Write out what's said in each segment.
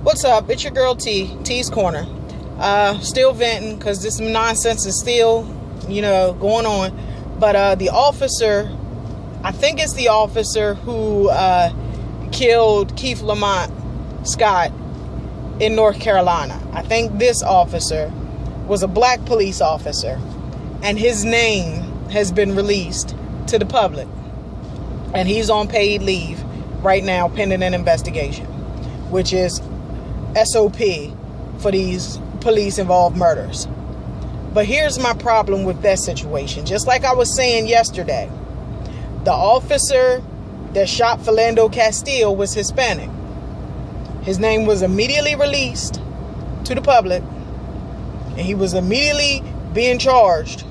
What's up? It's your girl T's Corner. Still venting because this nonsense is still, going on. But the officer, I think it's the officer who killed Keith Lamont Scott in North Carolina. I think this officer was a black police officer, and his name has been released to the public. And he's on paid leave right now pending an investigation, which is SOP for these police-involved murders. But here's my problem with that situation. Just like I was saying yesterday, the officer that shot Philando Castile was Hispanic. His name was immediately released to the public, and he was immediately being charged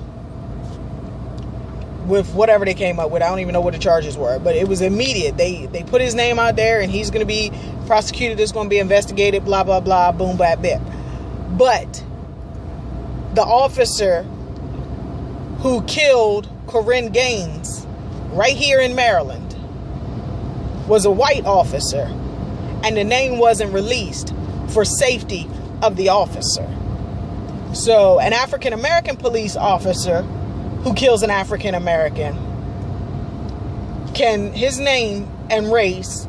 with whatever they came up with. I don't even know what the charges were, but it was immediate. They put his name out there, and he's going to be prosecuted. It's going to be investigated, blah, blah, blah, boom, bap, bip. But the officer who killed Corinne Gaines right here in Maryland was a white officer, and the name wasn't released for safety of the officer. So an African-American police officer who kills an African-American, his name and race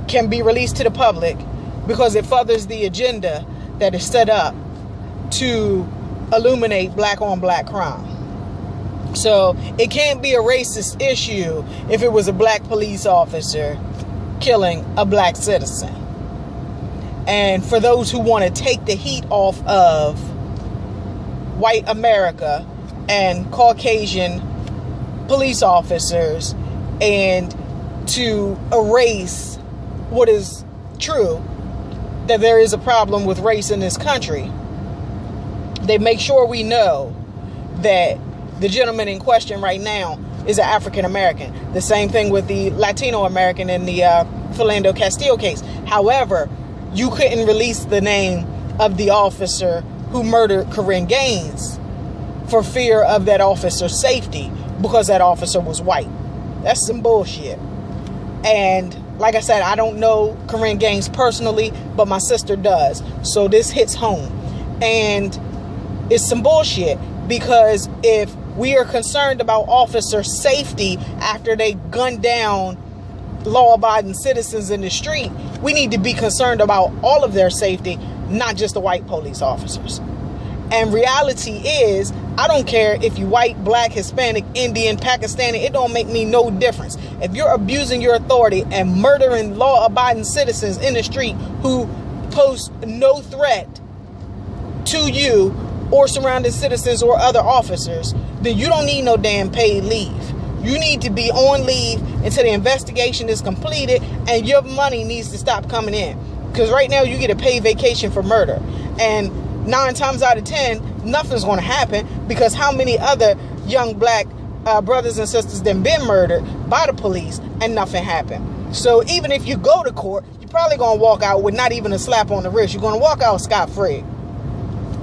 can be released to the public because it furthers the agenda that is set up to illuminate black on black crime. So it can't be a racist issue if it was a black police officer killing a black citizen. And for those who want to take the heat off of white America and Caucasian police officers, and to erase what is true, that there is a problem with race in this country, they make sure we know that the gentleman in question right now is an African American. The same thing with the Latino American in the Philando Castile case. However, you couldn't release the name of the officer who murdered Corinne Gaines for fear of that officer's safety because that officer was white. That's some bullshit. And like I said, I don't know Corinne Gaines personally, but my sister does. So this hits home. And it's some bullshit, because if we are concerned about officer safety after they gun down law-abiding citizens in the street, we need to be concerned about all of their safety, not just the white police officers. And reality is, I don't care if you white, black, Hispanic, Indian, Pakistani, it don't make me no difference. If you're abusing your authority and murdering law-abiding citizens in the street who pose no threat to you or surrounding citizens or other officers, then you don't need no damn paid leave. You need to be on leave until the investigation is completed, and your money needs to stop coming in. Because right now you get a paid vacation for murder. And 9 times out of 10, nothing's going to happen, because how many other young black brothers and sisters then been murdered by the police and nothing happened? So even if you go to court, you're probably going to walk out with not even a slap on the wrist. You're going to walk out scot-free.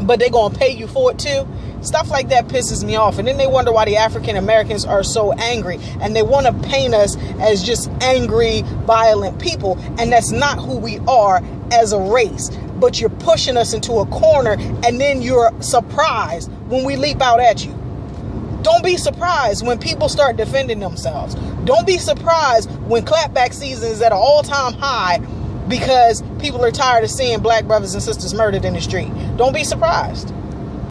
But they're going to pay you for it too. Stuff like that pisses me off. And then they wonder why the African Americans are so angry. And they want to paint us as just angry, violent people. And that's not who we are as a race. But you're pushing us into a corner, and then you're surprised when we leap out at you. Don't be surprised when people start defending themselves. Don't be surprised when clapback season is at an all-time high because people are tired of seeing black brothers and sisters murdered in the street. Don't be surprised.